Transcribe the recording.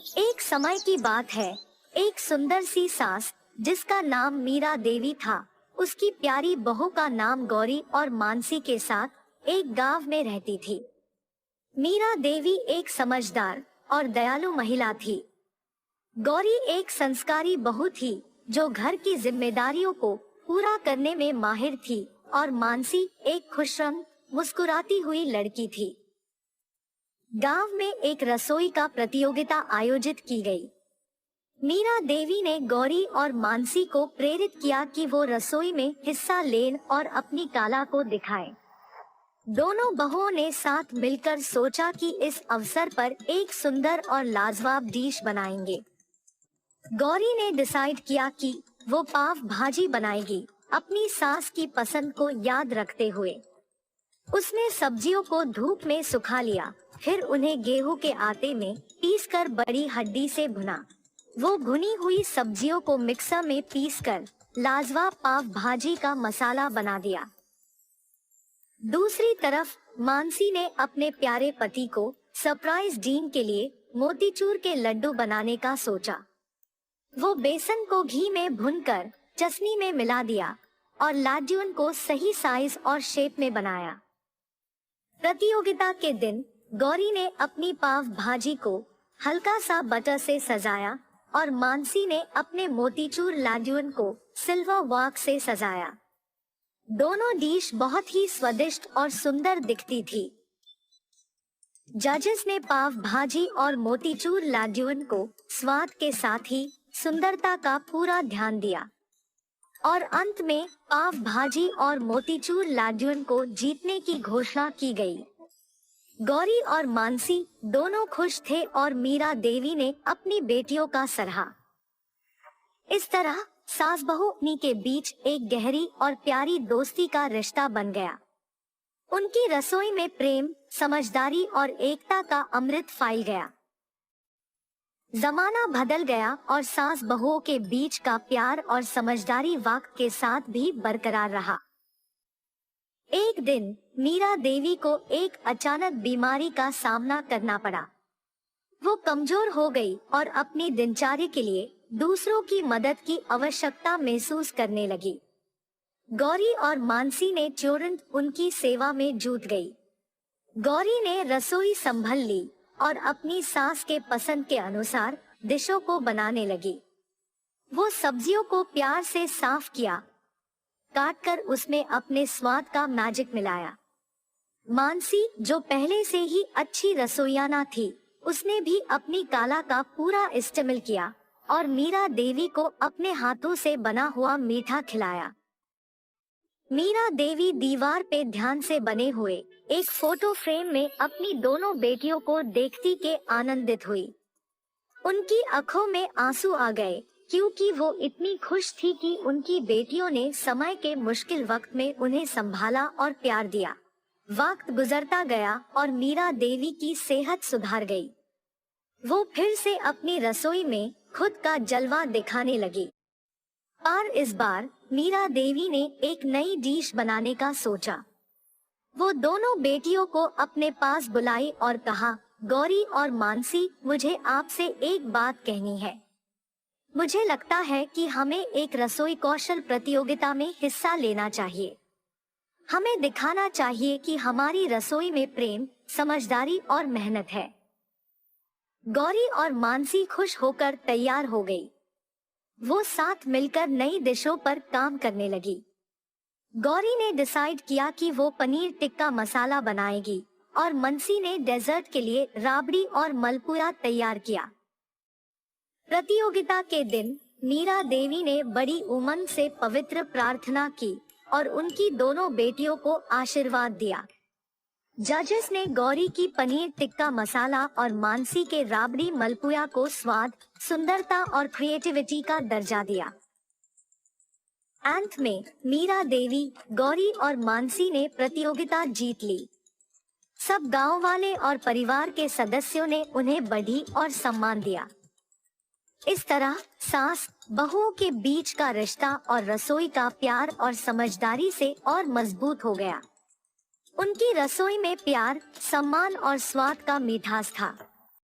एक समय की बात है, एक सुंदर सी सास जिसका नाम मीरा देवी था, उसकी प्यारी बहू का नाम गौरी और मानसी के साथ एक गांव में रहती थी। मीरा देवी एक समझदार और दयालु महिला थी। गौरी एक संस्कारी बहू थी जो घर की जिम्मेदारियों को पूरा करने में माहिर थी और मानसी एक खुशरंग मुस्कुराती हुई लड़की थी। गांव में एक रसोई का प्रतियोगिता आयोजित की गई। मीरा देवी ने गौरी और मानसी को प्रेरित किया कि वो रसोई में हिस्सा लें और अपनी कला को दिखाएं। दोनों बहुओं ने साथ मिलकर सोचा कि इस अवसर पर एक सुंदर और लाजवाब डिश बनाएंगे। गौरी ने डिसाइड किया कि वो पाव भाजी बनाएगी, अपनी सास की पसंद को याद रखते हुए। उसने सब्जियों को धूप में सुखा लिया, फिर उन्हें गेहूं के आटे में पीसकर बड़ी हड्डी से भुना। वो भुनी हुई सब्जियों को मिक्सर में पीसकर लाजवाब पाव भाजी का मसाला बना दिया। दूसरी तरफ मानसी ने अपने प्यारे पति को सरप्राइज डीन के लिए मोतीचूर के लड्डू बनाने का सोचा। वो बेसन को घी में भूनकर चटनी में मिला दिया और लड्डुओं को सही साइज और शेप में बनाया। प्रतियोगिता के दिन गौरी ने अपनी पाव भाजी को हल्का सा बटर से सजाया और मानसी ने अपने मोतीचूर लड्डुओं को सिल्वर वर्क से सजाया। दोनों डिश बहुत ही स्वादिष्ट और सुंदर दिखती थी। जजेस ने पाव भाजी और मोतीचूर लड्डुओं को स्वाद के साथ ही सुंदरता का पूरा ध्यान दिया और अंत में पाव भाजी और मोतीचूर लड्डुओं को जीतने की घोषणा की गई। गौरी और मानसी दोनों खुश थे और मीरा देवी ने अपनी बेटियों का सराहा। इस तरह सास बहू के बीच एक गहरी और प्यारी दोस्ती का रिश्ता बन गया। उनकी रसोई में प्रेम, समझदारी और एकता का अमृत फैल गया। जमाना बदल गया और सास बहुओं के बीच का प्यार और समझदारी वक्त के साथ भी बरकरार रहा। एक दिन मीरा देवी को एक अचानक बीमारी का सामना करना पड़ा। वो कमजोर हो गई और अपनी दिनचर्या के लिए दूसरों की मदद की आवश्यकता महसूस करने लगी। गौरी और मानसी ने तुरंत उनकी सेवा में जुट गई। गौरी ने रसोई संभाल ली और अपनी सास के पसंद के अनुसार डिशों को बनाने लगी। वो सब्जियों को प्यार से साफ किया, काटकर उसमें अपने स्वाद का मैजिक मिलाया। मानसी, जो पहले से ही अच्छी रसोइयाना थी, उसने भी अपनी कला का पूरा इस्तेमाल किया और मीरा देवी को अपने हाथों से बना हुआ मीठा खिलाया। मीरा देवी दीवार पे ध्यान से बने हुए एक फोटो फ्रेम में अपनी दोनों बेटियों को देखती के आनंदित हुई। उनकी आंखों में आंसू आ गए क्योंकि वो इतनी खुश थी कि उनकी बेटियों ने समय के मुश्किल वक्त में उन्हें संभाला और प्यार दिया। वक्त गुजरता गया और मीरा देवी की सेहत सुधार गई। वो फिर से अपनी रसोई में खुद का जलवा दिखाने लगी। और इस बार मीरा देवी ने एक नई डिश बनाने का सोचा। वो दोनों बेटियों को अपने पास बुलाई और कहा, गौरी और मानसी, मुझे आपसे एक बात कहनी है। मुझे लगता है कि हमें एक रसोई कौशल प्रतियोगिता में हिस्सा लेना चाहिए। हमें दिखाना चाहिए कि हमारी रसोई में प्रेम, समझदारी और मेहनत है। गौरी और मानसी खुश होकर तैयार हो गई। वो साथ मिलकर नई डिशों पर काम करने लगी। गौरी ने डिसाइड किया कि वो पनीर टिक्का मसाला बनाएगी और मानसी ने डेजर्ट के लिए राबड़ी और मलपुआ तैयार किया। प्रतियोगिता के दिन मीरा देवी ने बड़ी उमंग से पवित्र प्रार्थना की और उनकी दोनों बेटियों को आशीर्वाद दिया। जजेस ने गौरी की पनीर टिक्का मसाला और मानसी के राबड़ी मलपुआ को स्वाद, सुंदरता और क्रिएटिविटी का दर्जा दिया। अंत में मीरा देवी, गौरी और मानसी ने प्रतियोगिता जीत ली। सब गांव वाले और परिवार के सदस्यों ने उन्हें बढ़ी और सम्मान दिया। इस तरह सास बहुओं के बीच का रिश्ता और रसोई का प्यार और समझदारी से और मजबूत हो गया। उनकी रसोई में प्यार, सम्मान और स्वाद का मिठास था।